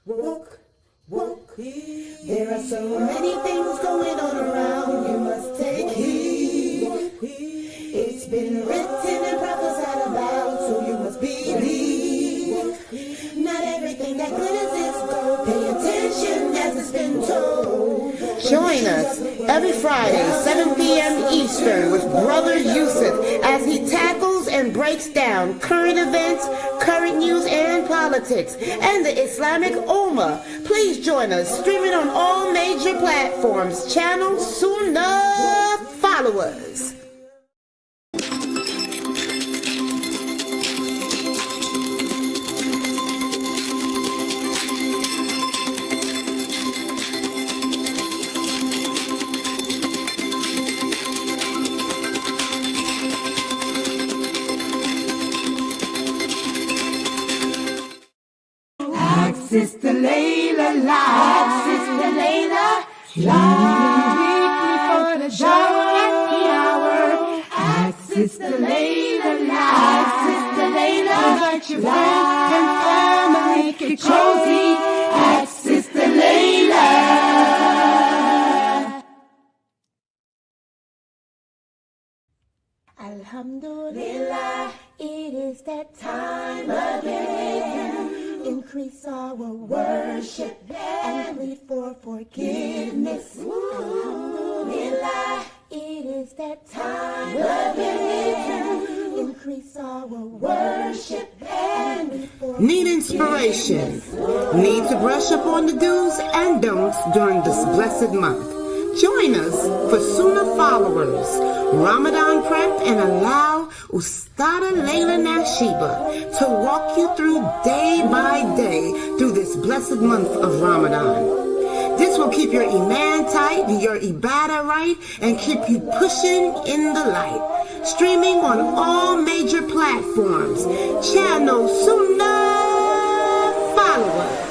woke, woke. There are so many things going on around, you must take heed. It's been written and prophesied about, so you must believe. Not everything that glitters is gold. Pay attention as it's been told. Join us every Friday, 7 p.m. Eastern, with Brother Yusuf as he tackles and breaks down current events, current news, and politics, and the Islamic Ummah. Please join us, streaming on all major platforms. Channel SunnahFollowers. Sister Laila live, Sister Laila live, weekly for the show at the hour. Ask Sister Laila live, Sister Laila, invite your friends and family, make it cozy. Ask Sister Laila. Alhamdulillah, it is that time again. Increase our worship and plead for forgiveness. Alhamdulillah, it is that time again. Increase our worship and plead for forgiveness. Need inspiration? Need to brush up on the do's and don'ts during this blessed month? Join us for SunnahFollowers Ramadan prep and allow Ustada Laila Nasheeba to walk you through day by day through this blessed month of Ramadan. This will keep your iman tight, your ibadah right, and keep you pushing in the light. Streaming on all major platforms. Channel SunnahFollowers.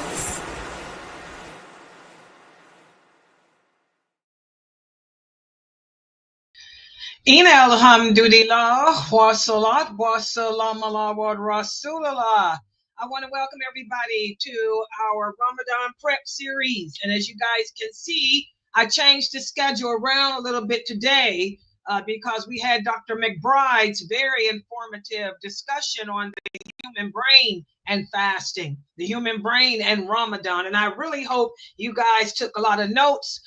In alhamdulillah, wa salat, wa salam ala wa rasulallah. I want to welcome everybody to our Ramadan prep series. And as you guys can see, I changed the schedule around a little bit today because we had Dr. McBride's very informative discussion on the human brain and fasting, the human brain and Ramadan. And I really hope you guys took a lot of notes.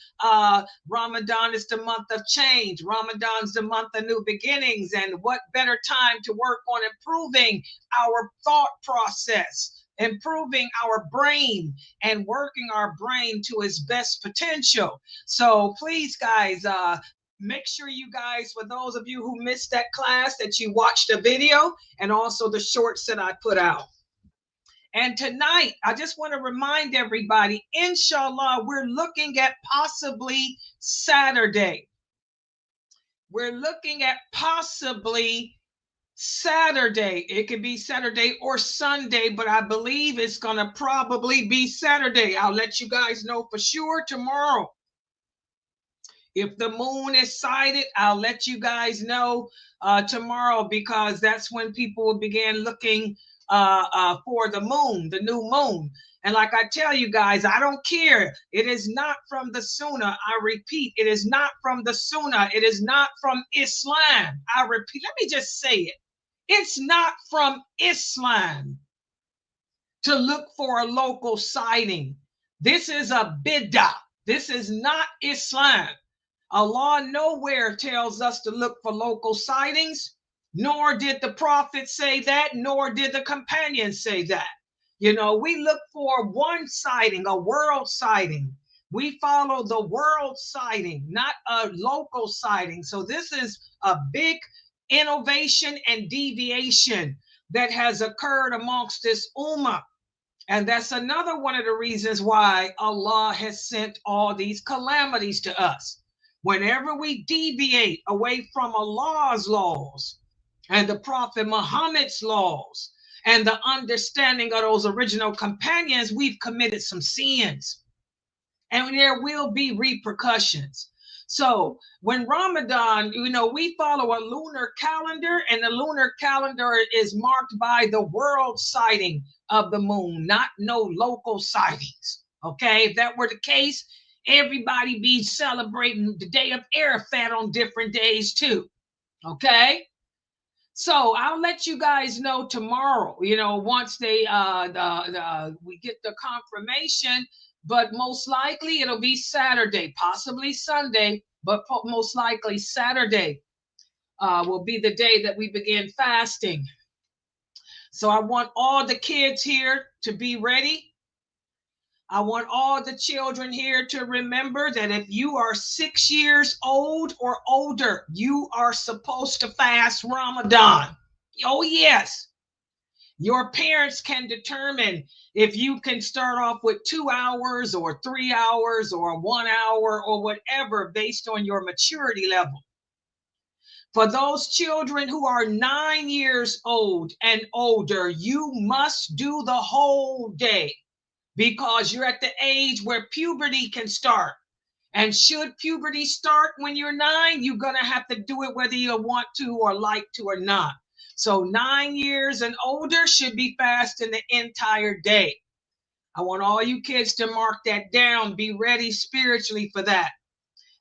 Ramadan is the month of change. Ramadan's the month of new beginnings. And what better time to work on improving our thought process, improving our brain, and working our brain to its best potential. So please, guys, make sure you guys, for those of you who missed that class, that you watch the video and also the shorts that I put out. And tonight, I just want to remind everybody, inshallah, we're looking at possibly Saturday. We're looking at possibly Saturday. It could be Saturday or Sunday, but I believe it's going to probably be Saturday. I'll let you guys know for sure tomorrow. If the moon is sighted, I'll let you guys know tomorrow, because that's when people will begin looking for the moon, the new moon. And like I tell you guys, I don't care. It is not from the Sunnah. I repeat, it is not from the Sunnah. It is not from Islam. I repeat, let me just say it. It's not from Islam to look for a local sighting. This is a bid'ah. This is not Islam. Allah nowhere tells us to look for local sightings, nor did the prophet say that, nor did the companions say that. You know, we look for one sighting, a world sighting. We follow the world sighting, not a local sighting. So this is a big innovation and deviation that has occurred amongst this ummah. And that's another one of the reasons why Allah has sent all these calamities to us. Whenever we deviate away from Allah's laws and the Prophet Muhammad's laws and the understanding of those original companions, we've committed some sins. And there will be repercussions. So when Ramadan, we follow a lunar calendar, and the lunar calendar is marked by the world sighting of the moon, not no local sightings. Okay, if that were the case, everybody be celebrating the day of Arafat on different days too. Okay, so I'll let you guys know tomorrow, once we get the confirmation, but most likely it'll be Saturday, possibly Sunday, but most likely Saturday will be the day that we begin fasting. So I want all the kids here to be ready. I want all the children here to remember that if you are 6 years old or older, you are supposed to fast Ramadan. Oh, yes. Your parents can determine if you can start off with 2 hours or 3 hours or 1 hour or whatever based on your maturity level. For those children who are 9 years old and older, you must do the whole day, because you're at the age where puberty can start. And should puberty start when you're 9, you're going to have to do it whether you want to or like to or not. So 9 years and older should be fasting the entire day. I want all you kids to mark that down. Be ready spiritually for that.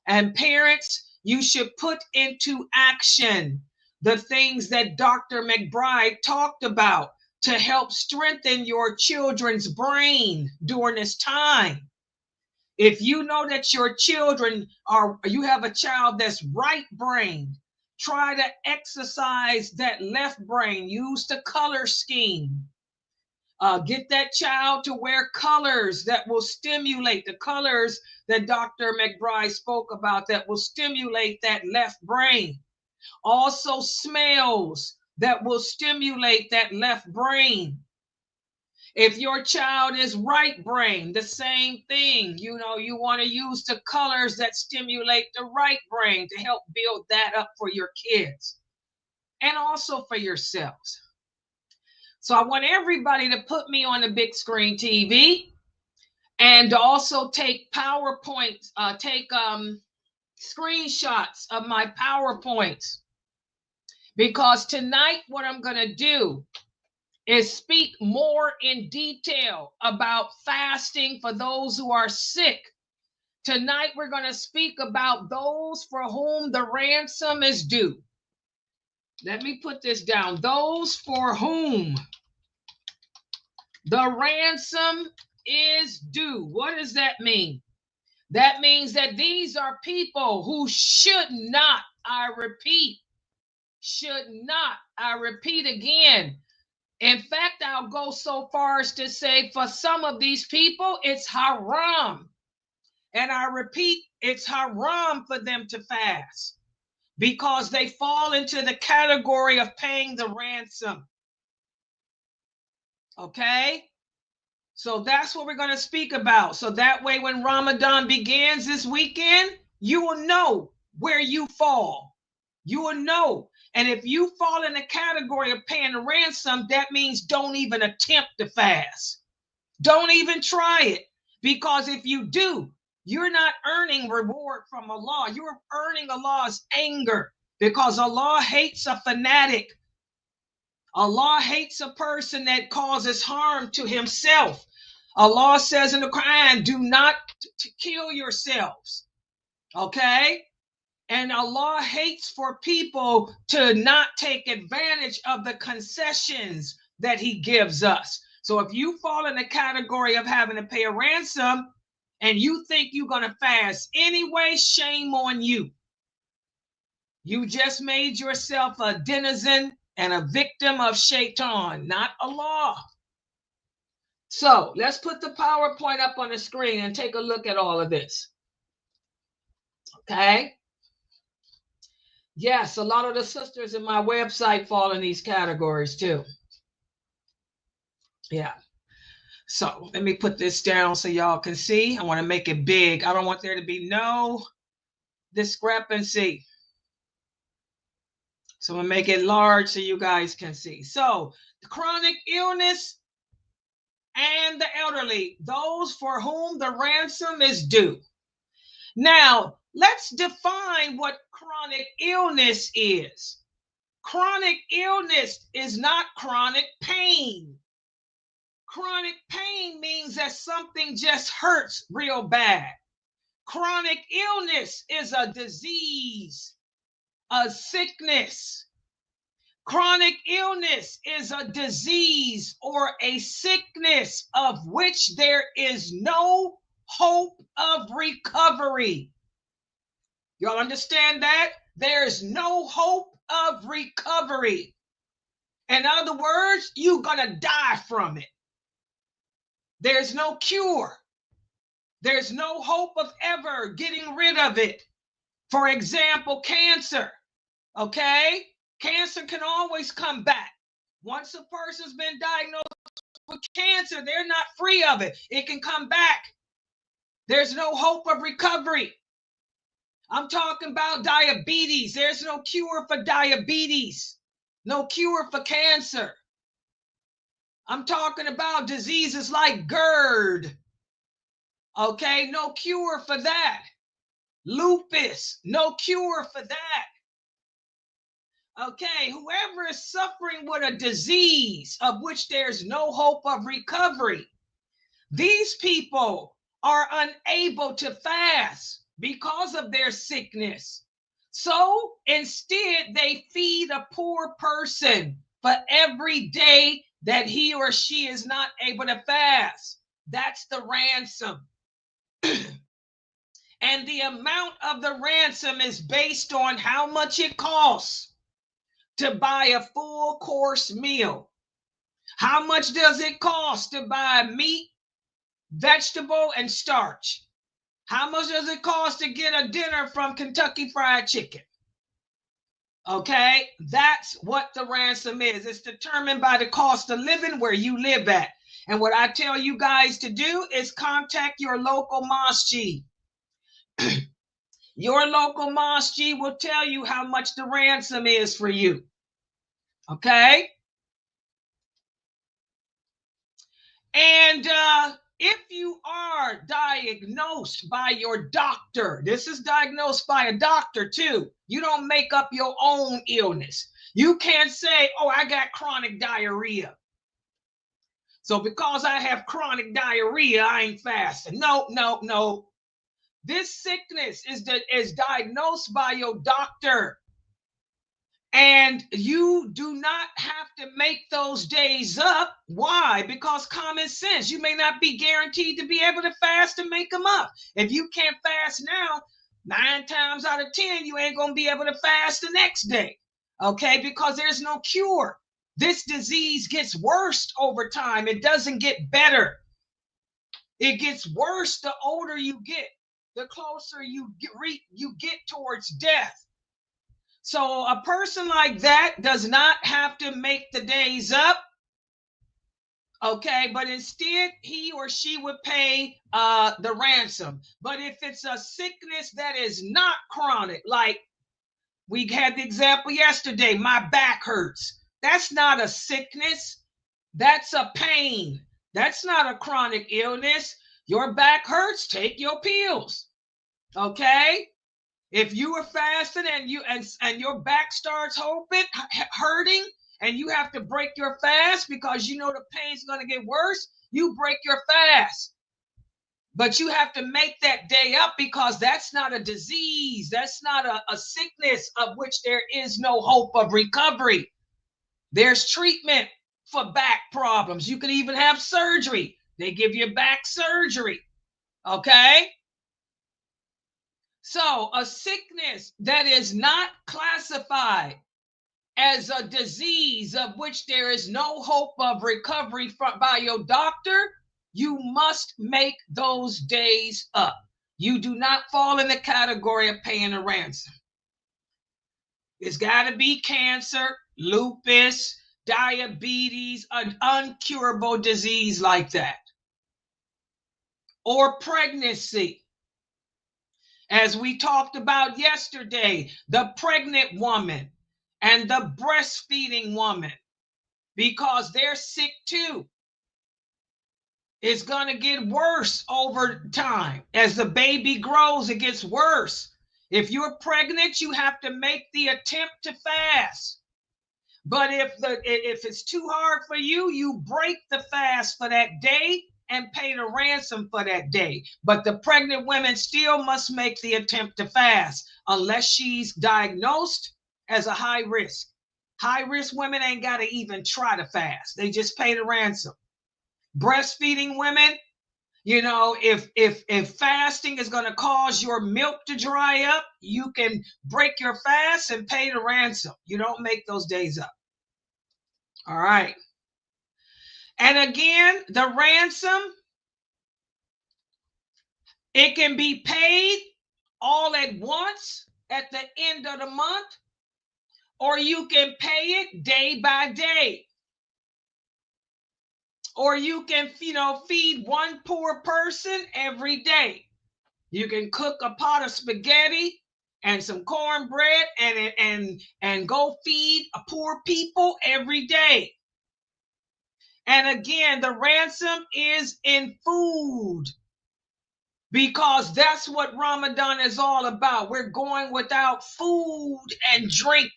And parents, you should put into action the things that Dr. McBride talked about to help strengthen your children's brain during this time. If you know that your children you have a child that's right-brained, try to exercise that left brain. Use the color scheme. Get that child to wear colors that will stimulate the colors that Dr. McBride spoke about, that will stimulate that left brain. Also smells that will stimulate that left brain. If your child is right brain, the same thing. You want to use the colors that stimulate the right brain to help build that up for your kids and also for yourselves. So I want everybody to put me on the big screen TV and also take PowerPoints, take screenshots of my PowerPoints, because tonight what I'm going to do is speak more in detail about fasting for those who are sick. Tonight, we're going to speak about those for whom the ransom is due. Let me put this down. Those for whom the ransom is due. What does that mean? That means that these are people who should not, I repeat again. In fact, I'll go so far as to say for some of these people, it's haram. And I repeat, it's haram for them to fast because they fall into the category of paying the ransom. Okay? So that's what we're going to speak about. So that way, when Ramadan begins this weekend, you will know where you fall. You will know. And if you fall in the category of paying the ransom, that means don't even attempt to fast. Don't even try it. Because if you do, you're not earning reward from Allah. You're earning Allah's anger, because Allah hates a fanatic. Allah hates a person that causes harm to himself. Allah says in the Quran, do not kill yourselves. Okay? And Allah hates for people to not take advantage of the concessions that he gives us. So if you fall in the category of having to pay a ransom and you think you're going to fast anyway, shame on you. You just made yourself a denizen and a victim of Shaitan, not Allah. So let's put the PowerPoint up on the screen and take a look at all of this. Okay? Yes, a lot of the sisters in my website fall in these categories too. Yeah. So let me put this down so y'all can see. I want to make it big. I don't want there to be no discrepancy. So I'm going to make it large so you guys can see. So the chronic illness and the elderly, those for whom the ransom is due. Now, Let's define what chronic illness is. Chronic illness is not chronic pain. Chronic pain means that something just hurts real bad. Chronic illness is a disease, a sickness. Chronic illness is a disease or a sickness of which there is no hope of recovery. Y'all understand that? There's no hope of recovery. In other words, you're going to die from it. There's no cure. There's no hope of ever getting rid of it. For example, cancer. Okay? Cancer can always come back. Once a person's been diagnosed with cancer, they're not free of it. It can come back. There's no hope of recovery. I'm talking about diabetes. There's no cure for diabetes. No cure for cancer. I'm talking about diseases like GERD. Okay, no cure for that. Lupus, no cure for that. Okay, whoever is suffering with a disease of which there's no hope of recovery, these people are unable to fast because of their sickness. So instead, they feed a poor person for every day that he or she is not able to fast. That's the ransom. And the amount of the ransom is based on how much it costs to buy a full course meal. How much does it cost to buy meat, vegetable, and starch? How much does it cost to get a dinner from Kentucky Fried Chicken? Okay, that's what the ransom is. It's determined by the cost of living where you live at. And what I tell you guys to do is contact your local masjid. Your local masjid will tell you how much the ransom is for you. Okay? And if you are diagnosed by your doctor, this is diagnosed by a doctor too. You don't make up your own illness. You can't say, oh, I got chronic diarrhea. So because I have chronic diarrhea, I ain't fasting. No. This sickness is diagnosed by your doctor. And you do not have to make those days up. Why? Because common sense. You may not be guaranteed to be able to fast and make them up. If you can't fast now, 9 times out of 10, you ain't going to be able to fast the next day. Okay? Because there's no cure. This disease gets worse over time. It doesn't get better. It gets worse the older you get, the closer you get towards death. So a person like that does not have to make the days up, okay? But instead, he or she would pay the ransom. But if it's a sickness that is not chronic, like we had the example yesterday, my back hurts. That's not a sickness. That's a pain. That's not a chronic illness. Your back hurts, take your pills, okay? If you are fasting and your back starts hurting, and you have to break your fast because you know the pain's going to get worse, you break your fast. But you have to make that day up because that's not a disease. That's not a sickness of which there is no hope of recovery. There's treatment for back problems. You can even have surgery. They give you back surgery. Okay? So a sickness that is not classified as a disease of which there is no hope of recovery by your doctor, you must make those days up. You do not fall in the category of paying a ransom. It's got to be cancer, lupus, diabetes, an uncurable disease like that, or pregnancy. As we talked about yesterday, the pregnant woman and the breastfeeding woman, because they're sick too. It's going to get worse over time. As the baby grows, it gets worse. If you're pregnant, you have to make the attempt to fast. But if it's too hard for you, you break the fast for that day and pay the ransom for that day. But the pregnant women still must make the attempt to fast unless she's diagnosed as a high risk. High risk women ain't got to even try to fast. They just pay the ransom. Breastfeeding women, you know, if fasting is going to cause your milk to dry up, you can break your fast and pay the ransom. You don't make those days up. All right. And again, the ransom, it can be paid all at once at the end of the month, or you can pay it day by day. Or you can, feed one poor person every day. You can cook a pot of spaghetti and some cornbread and go feed poor people every day. And again, the ransom is in food, because that's what Ramadan is all about. We're going without food and drink.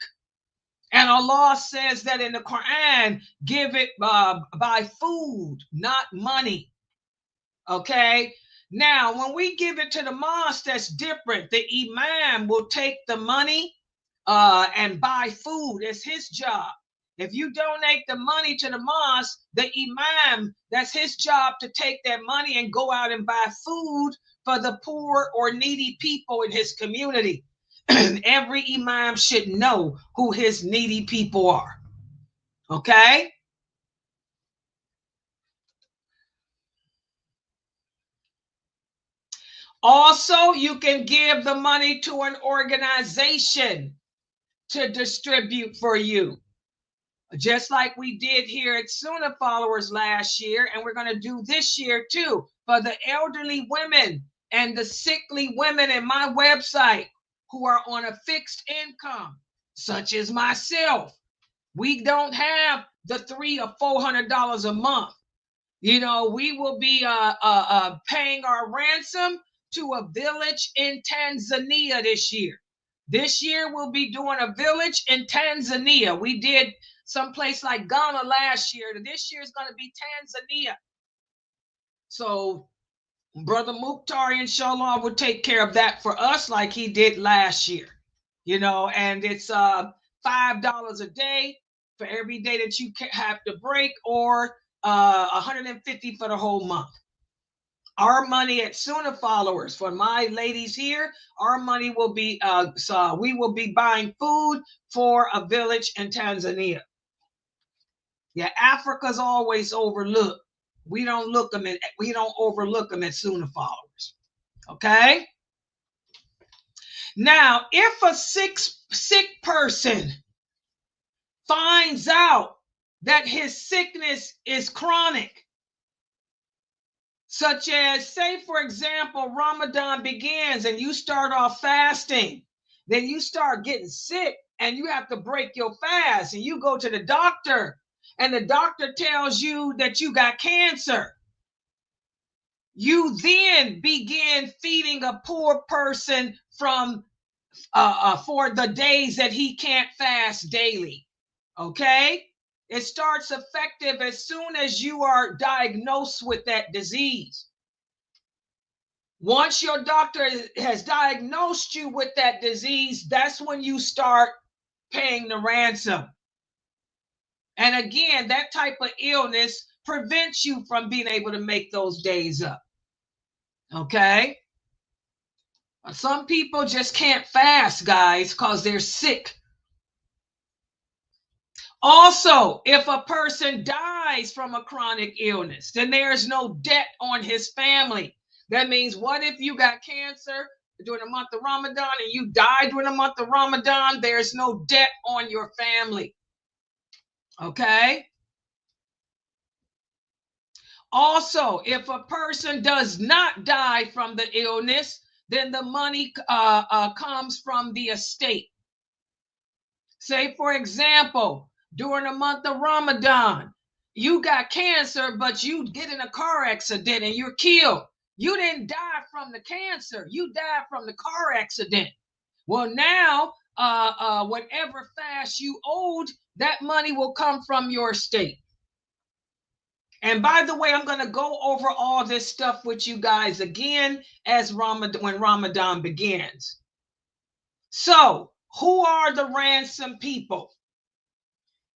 And Allah says that in the Quran, give it by food, not money. Okay? Now, when we give it to the mosque, that's different. The imam will take the money and buy food. It's his job. If you donate the money to the mosque, the imam, that's his job to take that money and go out and buy food for the poor or needy people in his community. Every imam should know who his needy people are. Okay? Also, you can give the money to an organization to distribute for you, just like we did here at SunnahFollowers last year, and we're going to do this year too, for the elderly women and the sickly women in my website who are on a fixed income, such as myself. We don't have the $300 or $400 a month. We will be paying our ransom to a village in Tanzania this year. This year we'll be doing a village in Tanzania. We did someplace like Ghana last year. This year is going to be Tanzania. So Brother Mukhtar, inshallah, will take care of that for us like he did last year. And it's $5 a day for every day that you have to break, or $150 for the whole month. Our money at SunnahFollowers, for my ladies here, our money will be, so we will be buying food for a village in Tanzania. Yeah, Africa's always overlooked. We don't overlook them at SunnahFollowers. Okay? Now, if a sick person finds out that his sickness is chronic, such as, say, for example, Ramadan begins and you start off fasting, then you start getting sick and you have to break your fast, and you go to the doctor and the doctor tells you that you got cancer. You then begin feeding a poor person from for the days that he can't fast daily. Okay? It starts effective as soon as you are diagnosed with that disease. Once your doctor has diagnosed you with that disease, that's when you start paying the ransom. And again, that type of illness prevents you from being able to make those days up. Okay? Some people just can't fast, guys, because they're sick. Also, if a person dies from a chronic illness, then there's no debt on his family. That means, what if you got cancer during the month of Ramadan and you died during the month of Ramadan? There's no debt on your family. Okay? Also, if a person does not die from the illness, then the money comes from the estate. Say, for example, during the month of Ramadan, you got cancer, but you get in a car accident and you're killed. You didn't die from the cancer. You died from the car accident. Well, now, whatever fast you owed, that money will come from your estate. And by the way, I'm going to go over all this stuff with you guys again as when Ramadan begins. So, who are the ransom people?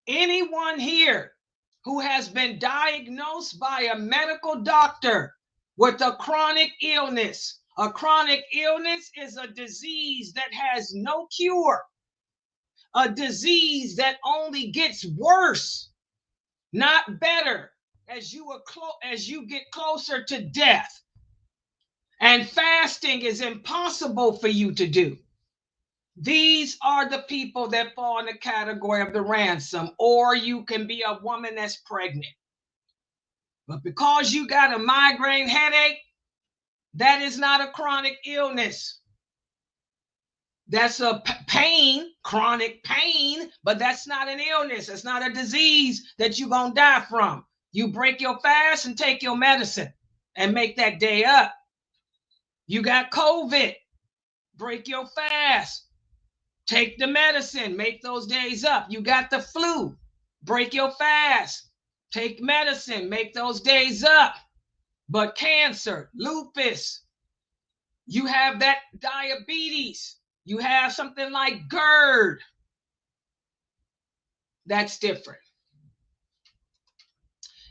Anyone here who has been diagnosed by a medical doctor with a chronic illness. A chronic illness is a disease that has no cure, a disease that only gets worse, not better, as you get closer to death. And fasting is impossible for you to do. These are the people that fall in the category of the ransom. Or you can be a woman that's pregnant. But because you got a migraine headache, that is not a chronic illness. That's a pain, chronic pain, but that's not an illness. It's not a disease that you're going to die from. You break your fast and take your medicine and make that day up. You got COVID, break your fast, take the medicine, make those days up. You got the flu, break your fast, take medicine, make those days up. But cancer, lupus, you have that diabetes, you have something like GERD. That's different.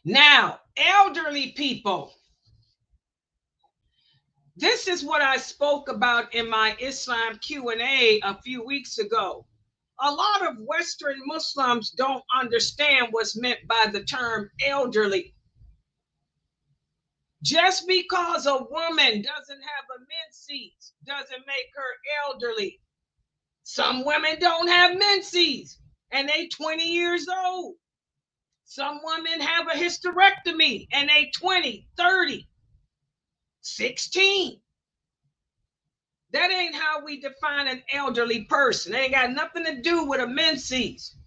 Now, elderly people. This is what I spoke about in my Islam Q&A a few weeks ago. A lot of Western Muslims don't understand what's meant by the term elderly. Just because a woman doesn't have a menses doesn't make her elderly. Some women don't have menses and they 20 years old. Some women have a hysterectomy and they 20, 30, 16. That ain't how we define an elderly person. It ain't got nothing to do with a menses.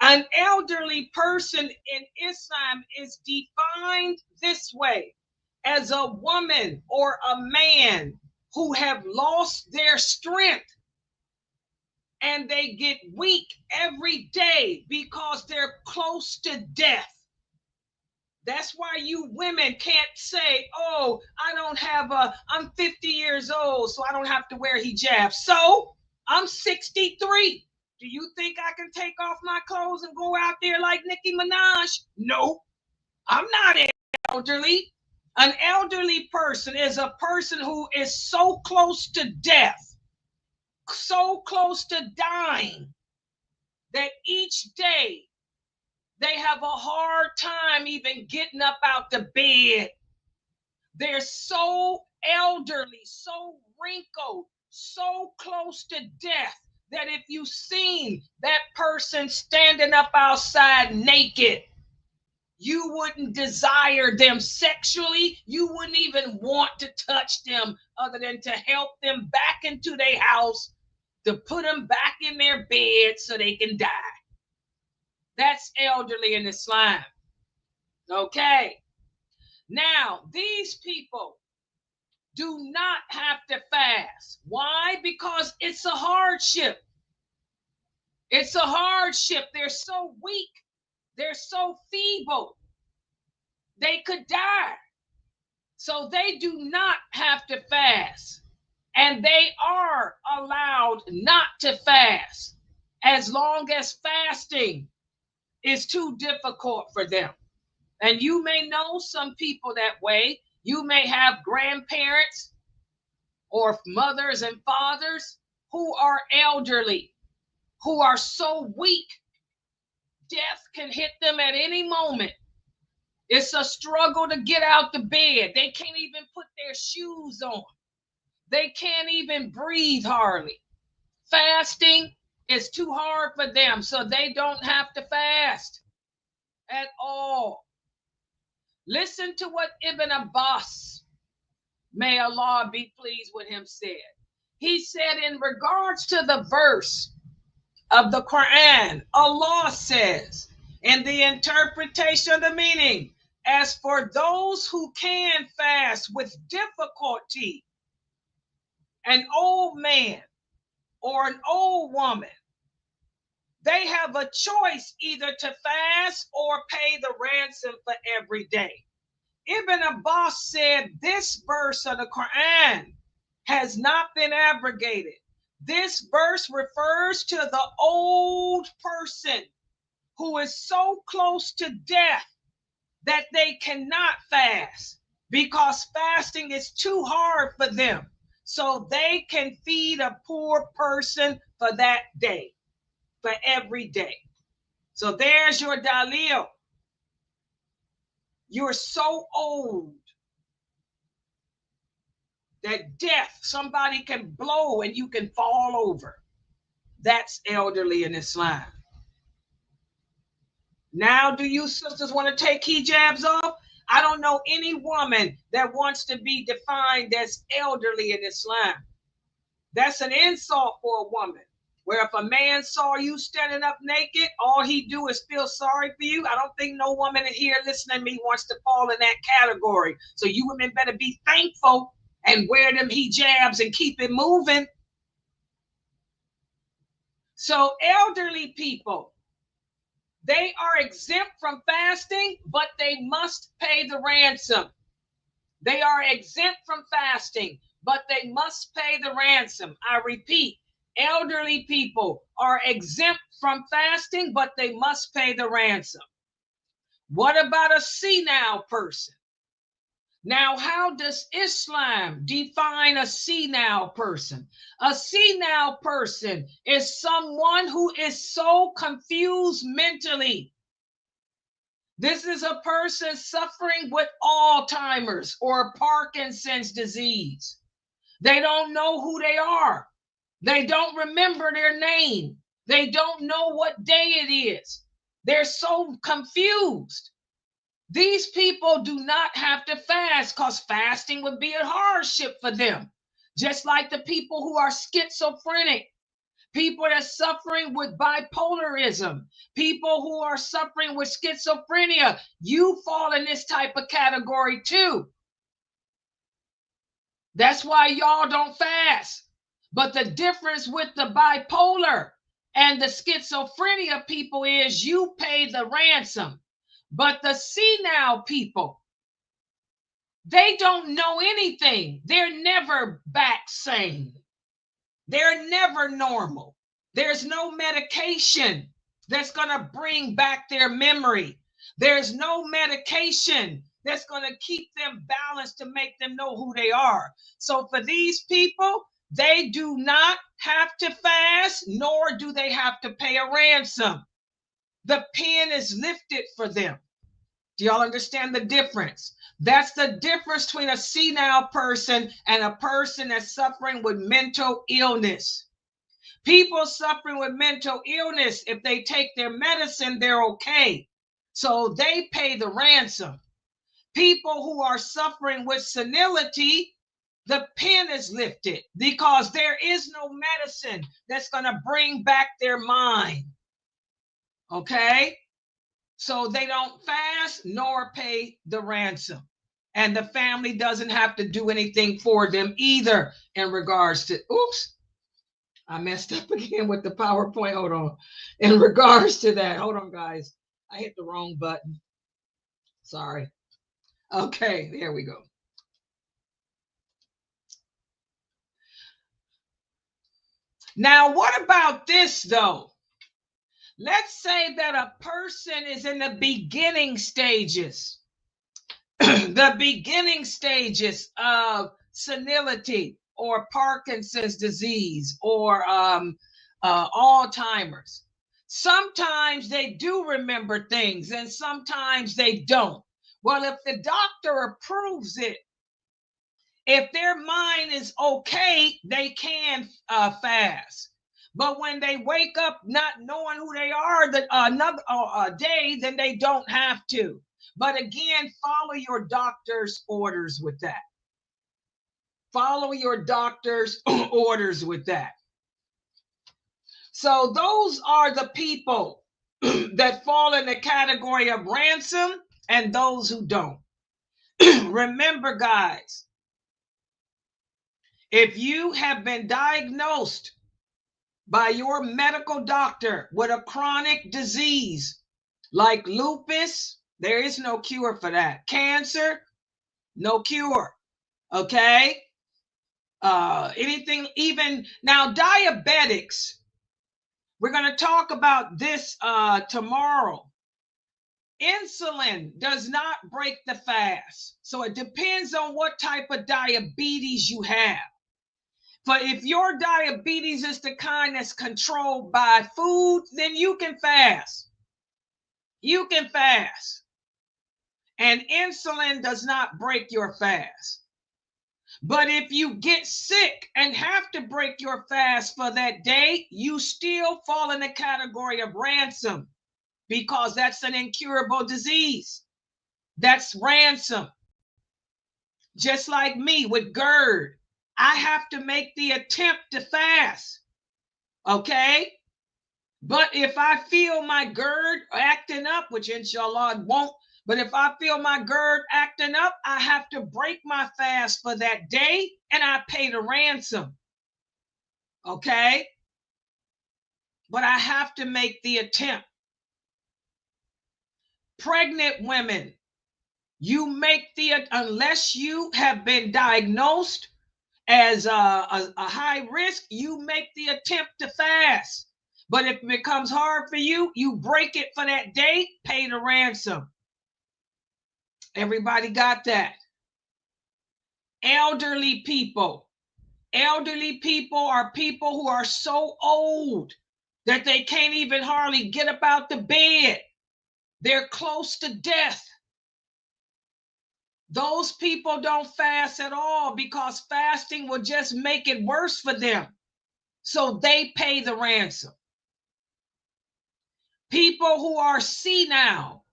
An elderly person in Islam is defined this way: as a woman or a man who have lost their strength and they get weak every day because they're close to death. That's why you women can't say, oh, I'm 50 years old, so I don't have to wear hijab. So I'm 63. Do you think I can take off my clothes and go out there like Nicki Minaj? No, I'm not elderly. An elderly person is a person who is so close to death, so close to dying, that each day they have a hard time even getting up out the bed. They're so elderly, so wrinkled, so close to death, that if you seen that person standing up outside naked, you wouldn't desire them sexually. You wouldn't even want to touch them other than to help them back into their house, to put them back in their bed so they can die. That's elderly in Islam. Okay. Now, these people do not have to fast. Why? Because it's a hardship. It's a hardship. They're so weak. They're so feeble. They could die. So they do not have to fast. And they are allowed not to fast as long as fasting is too difficult for them. And you may know some people that way. You may have grandparents or mothers and fathers who are elderly, who are so weak, death can hit them at any moment. It's a struggle to get out the bed. They can't even put their shoes on. They can't even breathe hardly. Fasting is too hard for them, so they don't have to fast at all. Listen to what Ibn Abbas, may Allah be pleased with him, said. He said, in regards to the verse of the Quran, Allah says, in the interpretation of the meaning, as for those who can fast with difficulty, an old man or an old woman, they have a choice either to fast or pay the ransom for every day. Ibn Abbas said this verse of the Quran has not been abrogated. This verse refers to the old person who is so close to death that they cannot fast because fasting is too hard for them. So they can feed a poor person for that day, for every day. So there's your dalil. You're so old that death, somebody can blow and you can fall over. That's elderly in Islam. Now, do you sisters want to take hijabs off? I don't know any woman that wants to be defined as elderly in Islam. That's an insult for a woman. Where if a man saw you standing up naked, all he do is feel sorry for you. I don't think no woman in here listening to me wants to fall in that category. So you women better be thankful and wear them hijabs and keep it moving. So elderly people, they are exempt from fasting, but they must pay the ransom. They are exempt from fasting, but they must pay the ransom. I repeat, elderly people are exempt from fasting, but they must pay the ransom. What about a senile person? Now, how does Islam define a senile person? A senile person is someone who is so confused mentally. This is a person suffering with Alzheimer's or Parkinson's disease. They don't know who they are. They don't remember their name. They don't know what day it is. They're so confused. These people do not have to fast because fasting would be a hardship for them. Just like the people who are schizophrenic, people that are suffering with bipolarism, people who are suffering with schizophrenia, you fall in this type of category too. That's why y'all don't fast. But the difference with the bipolar and the schizophrenia people is you pay the ransom. But the senile people, they don't know anything. They're never back sane. They're never normal. There's no medication that's going to bring back their memory. There's no medication that's going to keep them balanced to make them know who they are. So for these people, they do not have to fast, nor do they have to pay a ransom. The pen is lifted for them. Do y'all understand the difference? That's the difference between a senile person and a person that's suffering with mental illness. People suffering with mental illness, if they take their medicine, they're okay. So they pay the ransom. People who are suffering with senility, the pen is lifted because there is no medicine that's going to bring back their mind. Okay? So they don't fast nor pay the ransom. And the family doesn't have to do anything for them either in regards to, oops, I messed up again with the PowerPoint. Hold on. In regards to that, hold on, guys. I hit the wrong button. Sorry. Okay, there we go. Now, what about this, though? Let's say that a person is in the beginning stages, the beginning stages of senility or Parkinson's disease or Alzheimer's. Sometimes they do remember things and sometimes they don't. Well, if the doctor approves it, if their mind is okay, they can fast. But when they wake up not knowing who they are another day, then they don't have to. But again, follow your doctor's orders with that. Follow your doctor's orders with that. So those are the people that fall in the category of ransom and those who don't. Remember, guys, if you have been diagnosed by your medical doctor with a chronic disease like lupus, there is no cure for that. Cancer, no cure. Okay? Anything, even now, diabetics, we're going to talk about this tomorrow. Insulin does not break the fast. So it depends on what type of diabetes you have. But if your diabetes is the kind that's controlled by food, then you can fast. You can fast. And insulin does not break your fast. But if you get sick and have to break your fast for that day, you still fall in the category of ransom, because that's an incurable disease. That's ransom. Just like me with GERD, I have to make the attempt to fast. Okay? But if I feel my GERD acting up, which inshallah it won't, but if I feel my GERD acting up, I have to break my fast for that day and I pay the ransom. Okay? But I have to make the attempt. Pregnant women, you make unless you have been diagnosed as a high risk, you make the attempt to fast. But if it becomes hard for you, you break it for that day, pay the ransom. Everybody got that? Elderly people. Elderly people are people who are so old that they can't even hardly get up out the bed. They're close to death. Those people don't fast at all because fasting will just make it worse for them. So they pay the ransom. People who are senile,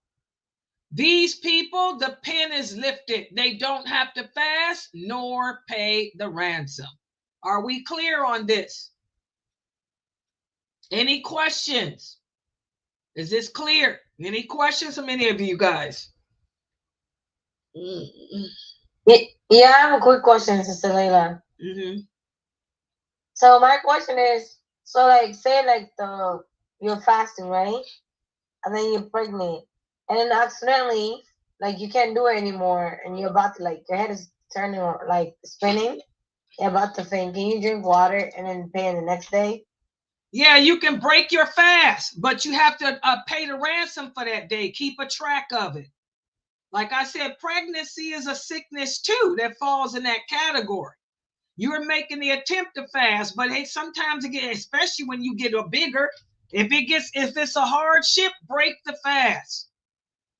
these people, the pen is lifted. They don't have to fast nor pay the ransom. Are we clear on this? Any questions? Is this clear? Any questions from any of you guys? Yeah, I have a quick question, Sister Laila. Mm-hmm. So my question is, so like say like you're fasting, right? And then you're pregnant, and then accidentally like you can't do it anymore, and you're about to like your head is turning or like spinning, you're about to faint. Can you drink water and then pay the next day? Yeah, you can break your fast, but you have to pay the ransom for that day. Keep a track of it. Like I said, pregnancy is a sickness too that falls in that category. You're making the attempt to fast, but hey, sometimes again, especially when you get a bigger, if it's a hardship, break the fast.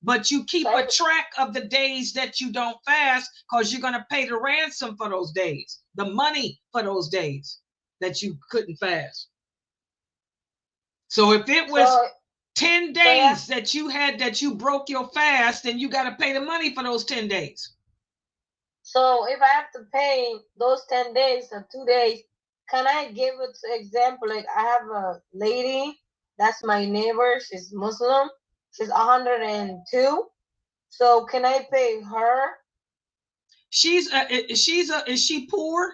But you keep a track of the days that you don't fast, because you're going to pay the ransom for those days, the money for those days that you couldn't fast. So if it was 10 days that you broke your fast, then you got to pay the money for those 10 days. So if I have to pay those 10 days or 2 days, can I give it an example? Like I have a lady, that's my neighbor, she's Muslim, she's 102. So can I pay her? Is she poor?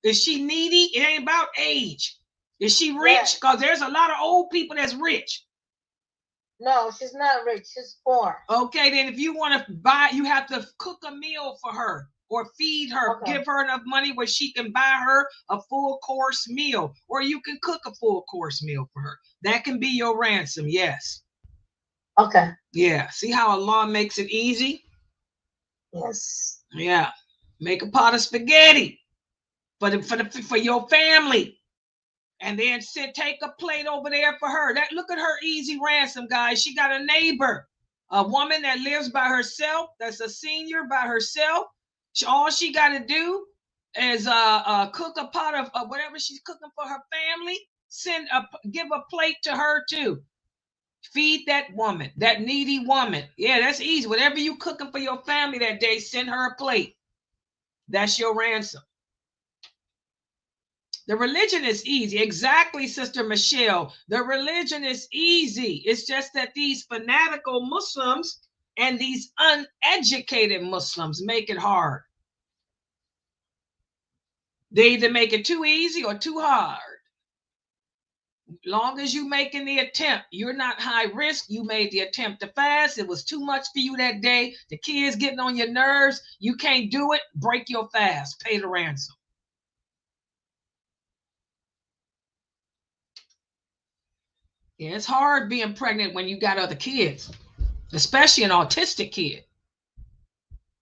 Is she needy? It ain't about age. Is she rich? Because there's a lot of old people that's rich. No, she's not rich. She's poor. Okay, then if you want to buy, you have to cook a meal for her or feed her. Okay. Give her enough money where she can buy her a full course meal, or you can cook a full course meal for her. That can be your ransom, yes. Okay. Yeah, see how Allah makes it easy? Yes. Yeah, make a pot of spaghetti for your family. And then take a plate over there for her. Look at her easy ransom, guys. She got a neighbor, a woman that lives by herself, that's a senior by herself. All she got to do is cook a pot of whatever she's cooking for her family. Give a plate to her too. Feed that woman, that needy woman. Yeah, that's easy. Whatever you cooking for your family that day, send her a plate. That's your ransom. The religion is easy. Exactly, Sister Michelle. The religion is easy. It's just that these fanatical Muslims and these uneducated Muslims make it hard. They either make it too easy or too hard. Long as you making the attempt, you're not high risk. You made the attempt to fast. It was too much for you that day. The kids getting on your nerves. You can't do it. Break your fast. Pay the ransom. Yeah, it's hard being pregnant when you got other kids, especially an autistic kid.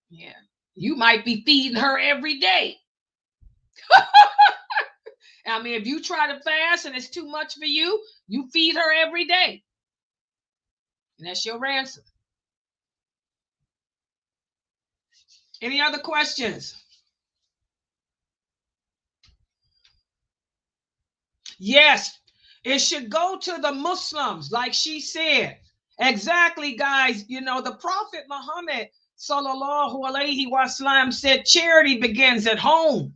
Yeah, you might be feeding her every day. I mean, if you try to fast and it's too much for you, you feed her every day. And that's your ransom. Any other questions? Yes, it should go to the Muslims, like she said. Exactly, guys. You know, the Prophet Muhammad sallallahu alaihi wasallam said charity begins at home.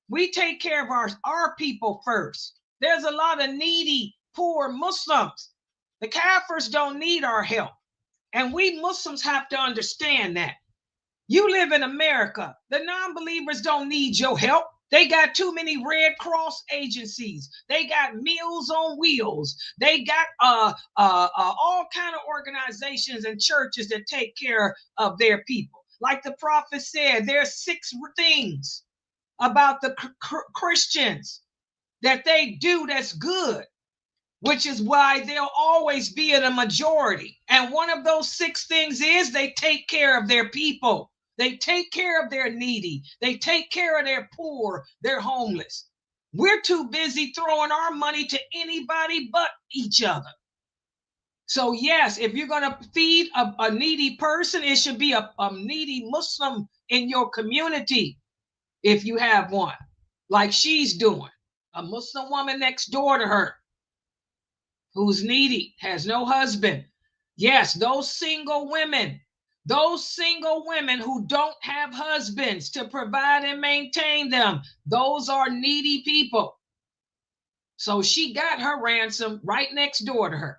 We take care of our people first. There's a lot of needy, poor Muslims. The Kafirs don't need our help. And we Muslims have to understand that. You live in America. The non-believers don't need your help. They got too many Red Cross agencies. They got Meals on Wheels. They got all kind of organizations and churches that take care of their people. Like the prophet said, there's 6 things about the Christians that they do that's good, which is why they'll always be in a majority. And one of those 6 things is they take care of their people. They take care of their needy. They take care of their poor, their homeless. We're too busy throwing our money to anybody but each other. So yes, if you're going to feed a needy person, it should be a needy Muslim in your community. If you have one, like she's doing, a Muslim woman next door to her who's needy, has no husband. Yes, those single women who don't have husbands to provide and maintain them, those are needy people. So she got her ransom right next door to her.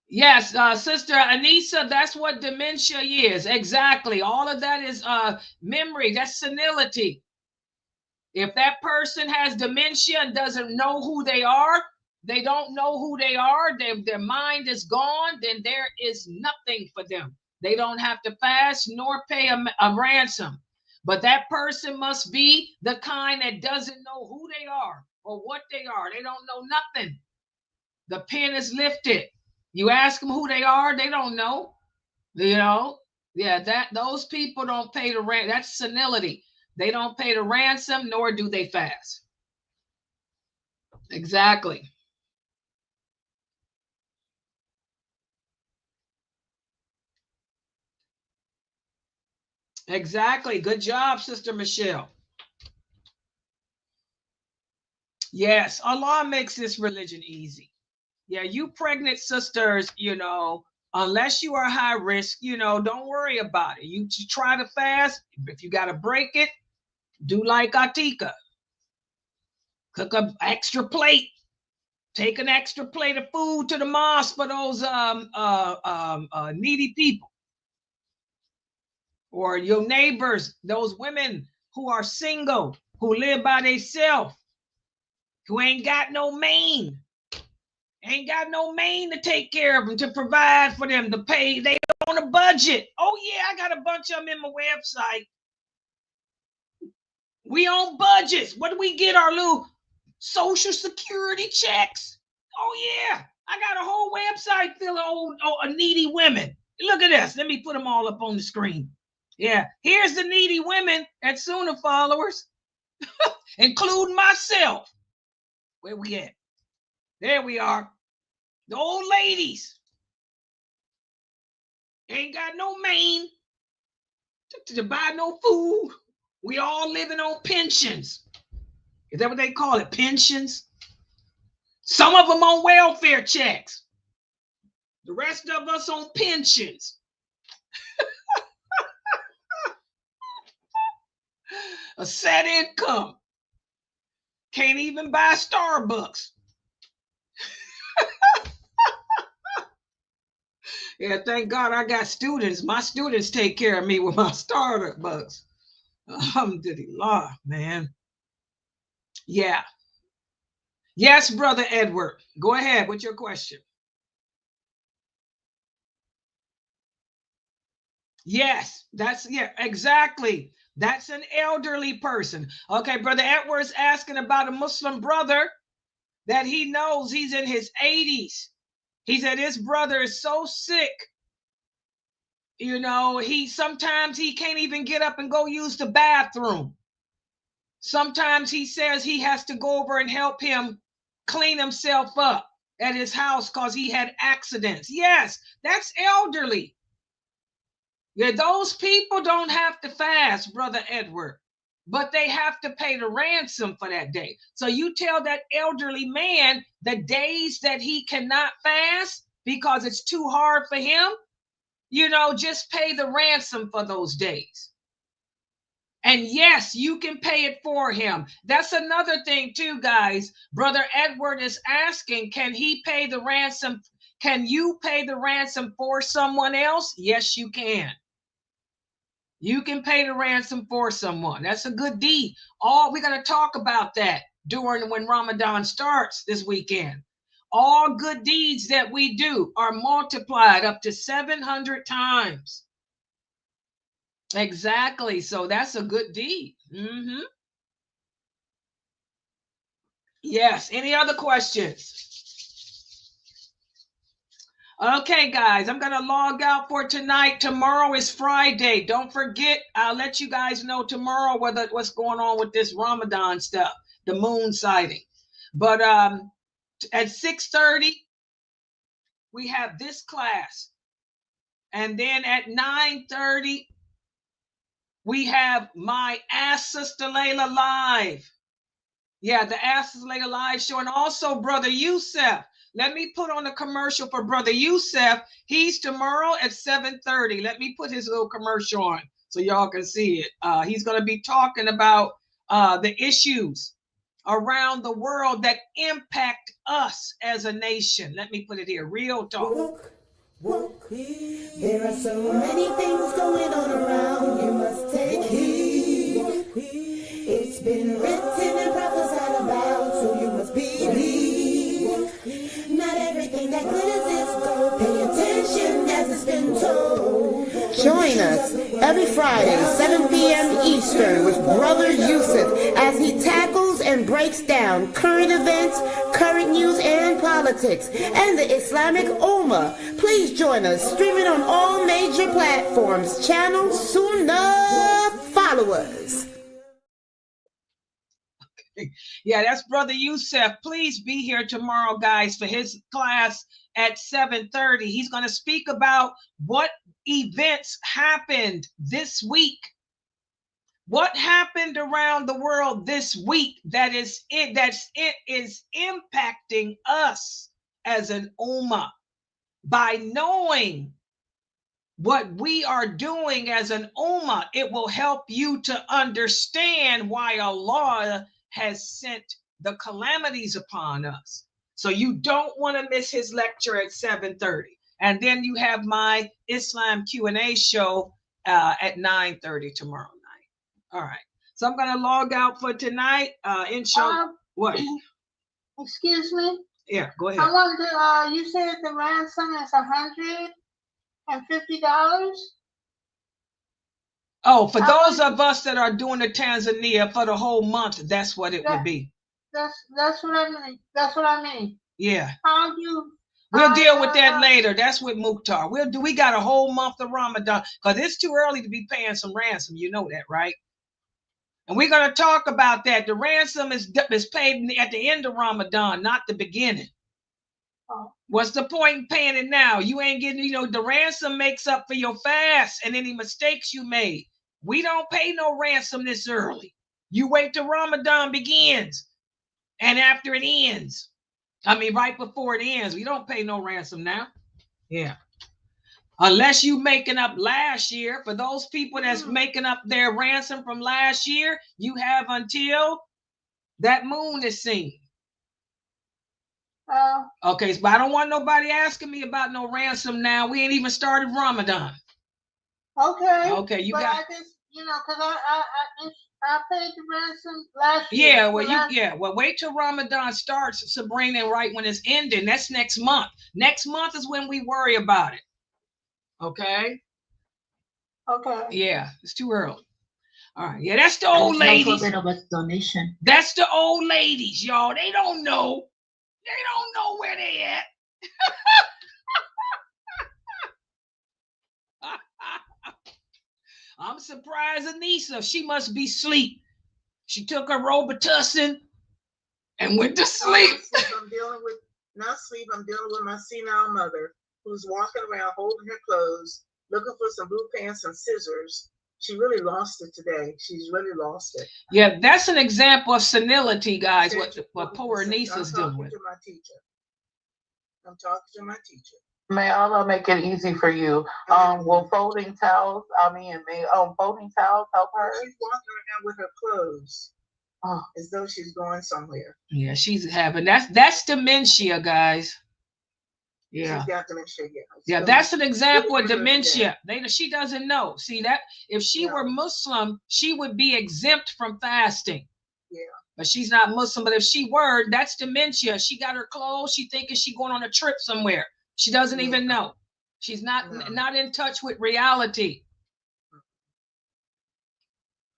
Yes, Sister Anissa, that's what dementia is. Exactly. All of that is memory. That's senility. If that person has dementia and doesn't know who they are, they don't know who they are, their mind is gone, then there is nothing for them. They don't have to fast nor pay a ransom. But that person must be the kind that doesn't know who they are or what they are. They don't know nothing. The pen is lifted. You ask them who they are, they don't know. You know, yeah, those people don't pay the rent. That's senility. They don't pay the ransom, nor do they fast. Exactly. Exactly. Good job, Sister Michelle. Yes, Allah makes this religion easy. Yeah, you pregnant sisters, unless you are high risk, don't worry about it. You try to fast. If you got to break it, do like Atika. Cook an extra plate. Take an extra plate of food to the mosque for those needy people. Or your neighbors, those women who are single, who live by themselves, who ain't got no main. Ain't got no main to take care of them, to provide for them, to pay. They on a budget. Oh yeah, I got a bunch of them in my website. We on budgets. What do we get? Our little Social Security checks. Oh yeah, I got a whole website full of needy women. Look at this. Let me put them all up on the screen. Yeah, here's the needy women at SunnahFollowers, including myself. Where we at? There we are. The old ladies ain't got no main to buy no food. We all living on pensions. Is that what they call it? Pensions? Some of them on welfare checks. The rest of us on pensions. A set income. Can't even buy Starbucks. Yeah, thank God I got students. My students take care of me with my Starbucks. Alhamdulillah, man. Yeah. Yes, Brother Edward. Go ahead with your question. Yes, exactly. That's an elderly person. Okay, Brother Edward's asking about a Muslim brother that he knows he's in his 80s. He said his brother is so sick. You know, sometimes he can't even get up and go use the bathroom. Sometimes he says he has to go over and help him clean himself up at his house because he had accidents. Yes, that's elderly. Yeah, those people don't have to fast, Brother Edward, but they have to pay the ransom for that day. So you tell that elderly man the days that he cannot fast because it's too hard for him, just pay the ransom for those days. And yes, you can pay it for him. That's another thing too, guys. Brother Edward is asking, can he pay the ransom? Can you pay the ransom for someone else? Yes, you can. You can pay the ransom for someone. That's a good deed. We're going to talk about that when Ramadan starts this weekend. All good deeds that we do are multiplied up to 700 times. Exactly. So that's a good deed. Mm-hmm. Yes. Any other questions? Okay, guys, I'm going to log out for tonight. Tomorrow is Friday. Don't forget, I'll let you guys know tomorrow what's going on with this Ramadan stuff, the moon sighting. But at 6:30, we have this class. And then at 9:30, we have my Ask Sister Laila Live. Yeah, the Ask Sister Laila Live show. And also Brother Youssef. Let me put on a commercial for Brother Youssef. He's tomorrow at 7:30. Let me put his little commercial on so y'all can see it. He's going to be talking about the issues around the world that impact us as a nation. Let me put it here. Real talk. Woke. There are so many things going on around. You must take heed. It's been written and prophesied about, so you must believe. Not everything that glitters is gold. Pay attention as it's been told. Join us every Friday, 7 p.m. Eastern, with Brother Yusuf as he tackles and breaks down current events, current news, and politics, and the Islamic Ummah. Please join us, streaming on all major platforms. Channel SunnahFollowers. Yeah, that's Brother Youssef. Please be here tomorrow, guys, for his class at 7:30. He's going to speak about what events happened this week. What happened around the world this week that is impacting us as an ummah. By knowing what we are doing as an ummah, it will help you to understand why Allah has sent the calamities upon us. So you don't want to miss his lecture at 7:30. And then you have my Islam Q&A show at 9:30 tomorrow night. All right. So I'm going to log out for tonight. Inshallah. What? Excuse me? Yeah, go ahead. I wanted to, you said the ransom is $150? Oh, for those of us that are doing the Tanzania for the whole month, that's what it would be. That's what I mean. That's what I mean. Yeah. How do you? We'll deal with that later. That's with Mukhtar. We got a whole month of Ramadan because it's too early to be paying some ransom. You know that, right? And we're going to talk about that. The ransom is paid at the end of Ramadan, not the beginning. Oh. What's the point in paying it now? You ain't getting, the ransom makes up for your fast and any mistakes you made. We don't pay no ransom this early. You wait till Ramadan begins and after it ends. Right before it ends. We don't pay no ransom now. Yeah. Unless you making up last year. For those people that's making up their ransom from last year, you have until that moon is seen. Okay, but I don't want nobody asking me about no ransom now. We ain't even started Ramadan. Okay. Okay, you got. I just, because I paid the ransom last year. Yeah, well, well, wait till Ramadan starts, Sabrina, right when it's ending. That's next month. Next month is when we worry about it. Okay? Okay. Yeah, it's too early. All right. Yeah, that's the old ladies. Don't forget about donation. That's the old ladies, y'all. They don't know. They don't know where they at. I'm surprised Anissa. She must be asleep. She took her Robitussin and went to sleep. I'm dealing with, not sleep, I'm dealing with my senile mother who's walking around holding her clothes, looking for some blue pants and scissors. She really lost it today. She's really lost it. Yeah, that's an example of senility, guys, what poor Anissa's dealing with. I'm talking to my teacher. May Allah make it easy for you. Will folding towels, folding towels help her? She's walking around with her clothes. As though she's going somewhere. Yeah, she's having that's dementia, guys. Yeah. She's got dementia. Yeah, that's an example of dementia. She doesn't know. See that if she were Muslim, she would be exempt from fasting. Yeah. But she's not Muslim. But if she were, that's dementia. She got her clothes. She thinking she going on a trip somewhere. She doesn't even know. She's not in touch with reality.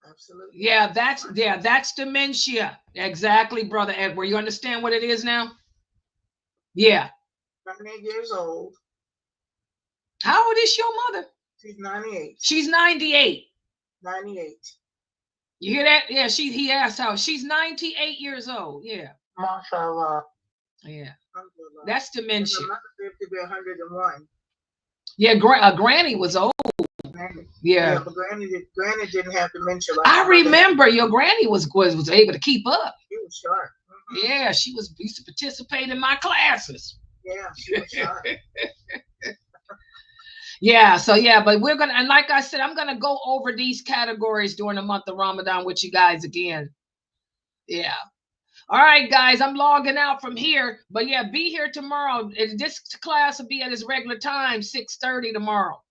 Absolutely. Yeah, that's dementia. Exactly, Brother Edward. You understand what it is now? Yeah. 98 years old. How old is your mother? She's 98. She's 98. 98. You hear that? Yeah, he asked how she's 98 years old. Yeah. MashaAllah. Yeah. That's dementia. My mother lived to be 101. Yeah, Granny was old. Yeah, but Granny didn't have dementia. I remember your Granny was able to keep up. She was sharp. Mm-hmm. Yeah, she used to participate in my classes. Yeah, she was sharp. Yeah, so but we're gonna, and like I said, I'm gonna go over these categories during the month of Ramadan with you guys again. Yeah. All right, guys, I'm logging out from here, but yeah, be here tomorrow. This class will be at its regular time, 6:30 tomorrow.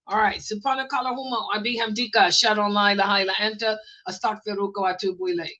All right. Subhanakallahumma wa bihamdika ashhadu an la ilaha illa anta astaghfiruka wa atubu ilayk.